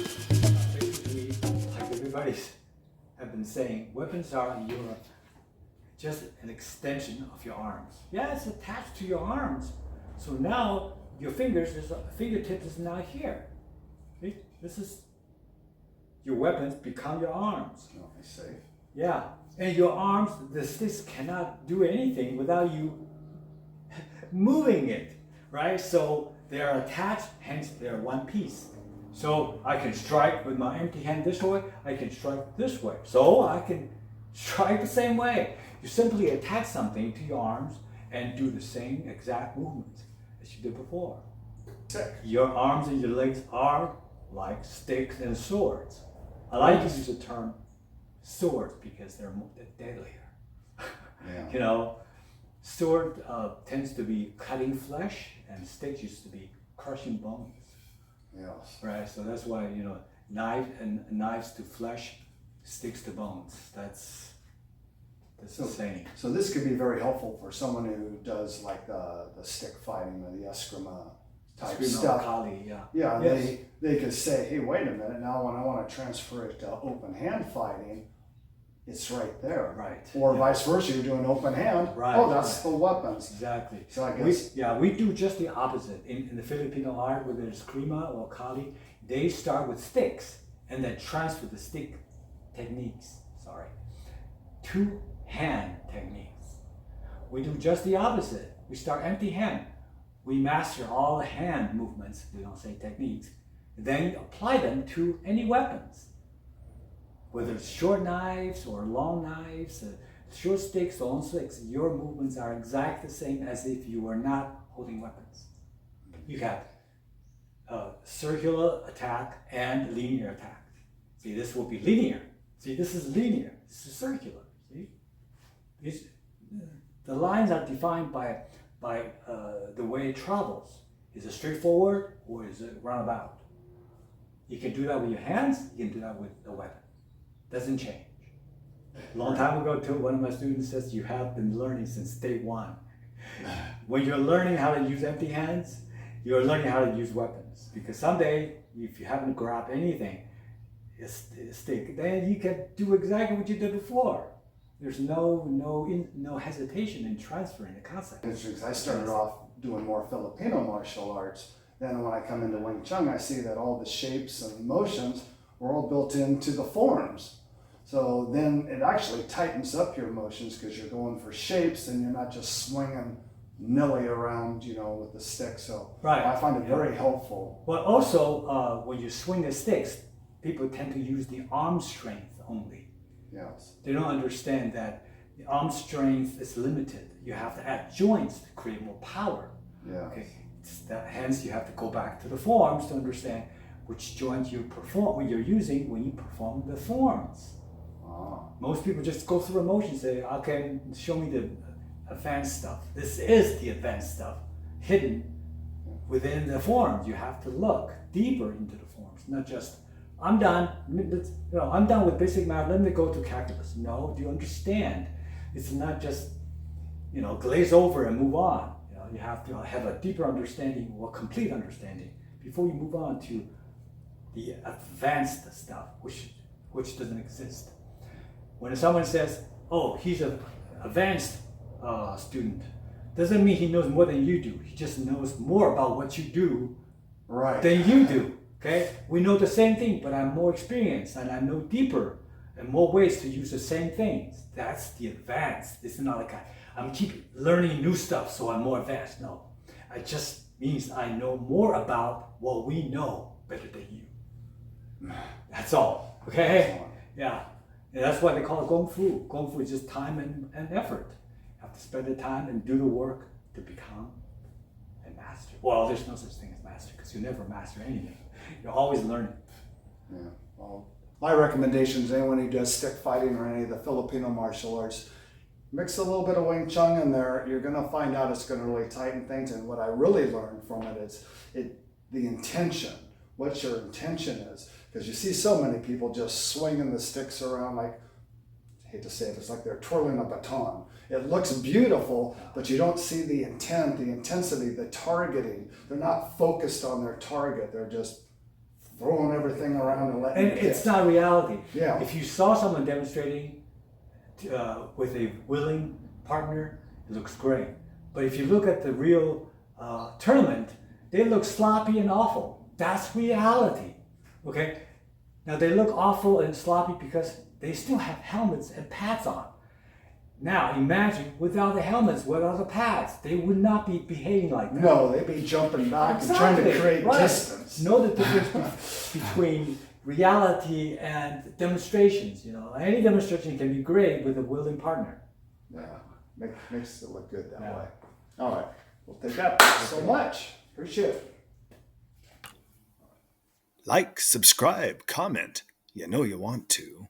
Basically, like everybody's have been saying, weapons are just an extension of your arms. Yeah, it's attached to your arms. So now your fingertips is now here. See? This is your weapons become your arms. Oh, I see. Yeah, and your arms, the sticks cannot do anything without you moving it, right? So they are attached, hence they're one piece. So I can strike with my empty hand this way, I can strike this way. So I can strike the same way. You simply attach something to your arms and do the same exact movement as you did before. Sick. Your arms and your legs are like sticks and swords. I like to use the term swords because they're deadlier. Yeah. You know, sword tends to be cutting flesh, and sticks used to be crushing bones. Yes. Right, so that's why, you know, knives to flesh, sticks to bones. That's the saying. So this could be very helpful for someone who does like the stick fighting or the eskrima type Eskrima, stuff. Kali, yeah. Yeah, Yes. they could say, hey, wait a minute, now when I want to transfer it to open hand fighting, it's right there. Right. Or yeah. vice versa, you're doing open hand. Right, Oh, that's right. the weapons. Exactly. So I guess we do just the opposite. In the Filipino art, whether it's Krima or Kali, they start with sticks and then transfer the stick techniques, to hand techniques. We do just the opposite. We start empty hand. We master all the hand movements, we don't say techniques, then apply them to any weapons. Whether it's short knives or long knives, short sticks, long sticks, your movements are exactly the same as if you were not holding weapons. You have circular attack and linear attack. See, this will be linear. See, this is linear. This is circular. See, the lines are defined by the way it travels. Is it straightforward or is it roundabout? You can do that with your hands. You can do that with a weapon. Doesn't change. A long time ago, too, one of my students says, you have been learning since day one. When you're learning how to use empty hands, you're learning how to use weapons. Because someday, if you haven't grabbed anything, a stick, then you can do exactly what you did before. There's no hesitation in transferring the concept. interesting. I started off doing more Filipino martial arts. Then when I come into Wing Chun, I see that all the shapes and motions were all built into the forms. So then it actually tightens up your motions because you're going for shapes and you're not just swinging nilly around, with the stick. So Right. I find it very helpful. But also, when you swing the sticks, people tend to use the arm strength only. Yes. They don't understand that the arm strength is limited. You have to add joints to create more power. Yeah. Okay. Hence, you have to go back to the forms to understand which joint you perform when you're using when you perform the forms. Ah. Most people just go through a motion, say, "Okay, show me the advanced stuff." This is the advanced stuff hidden within the forms. You have to look deeper into the forms, not just I'm done. I'm done with basic math. Let me go to calculus. No, do you understand? It's not just glaze over and move on. You have to have a deeper understanding or complete understanding before you move on to the advanced stuff, which doesn't exist. When someone says, "Oh, he's an advanced student," doesn't mean he knows more than you do. He just knows more about what you do than you do. Okay, we know the same thing, but I'm more experienced and I know deeper and more ways to use the same things. That's the advanced. It's not like I'm keep learning new stuff, so I'm more advanced. No, it just means I know more about what we know better than you. That's all. Okay, yeah, and that's why they call it Kung Fu. Kung Fu is just time and effort. You have to spend the time and do the work to become a master. Well, there's no such thing as master because you never master anything. You're always learning. Yeah. Well, my recommendation is anyone who does stick fighting or any of the Filipino martial arts, mix a little bit of Wing Chun in there. You're going to find out it's going to really tighten things. And what I really learned from it is the intention, what your intention is. Because you see so many people just swinging the sticks around like hate to say it, it's like they're twirling a baton. It looks beautiful, but you don't see the intent, the intensity, the targeting. They're not focused on their target. They're just throwing everything around and letting And it it's hit. not reality. Yeah. If you saw someone demonstrating with a willing partner, it looks great. But if you look at the real tournament, they look sloppy and awful. That's reality. Okay? Now they look awful and sloppy because they still have helmets and pads on. Now imagine without the helmets, without the pads, they would not be behaving like that. No, they'd be jumping back and trying to create right. distance. Know the difference between reality and demonstrations. You know, any demonstration can be great with a willing partner. Yeah, makes it look good that Yeah. way. All right, we'll take that so much. Appreciate it. Like, subscribe, comment. You know you want to.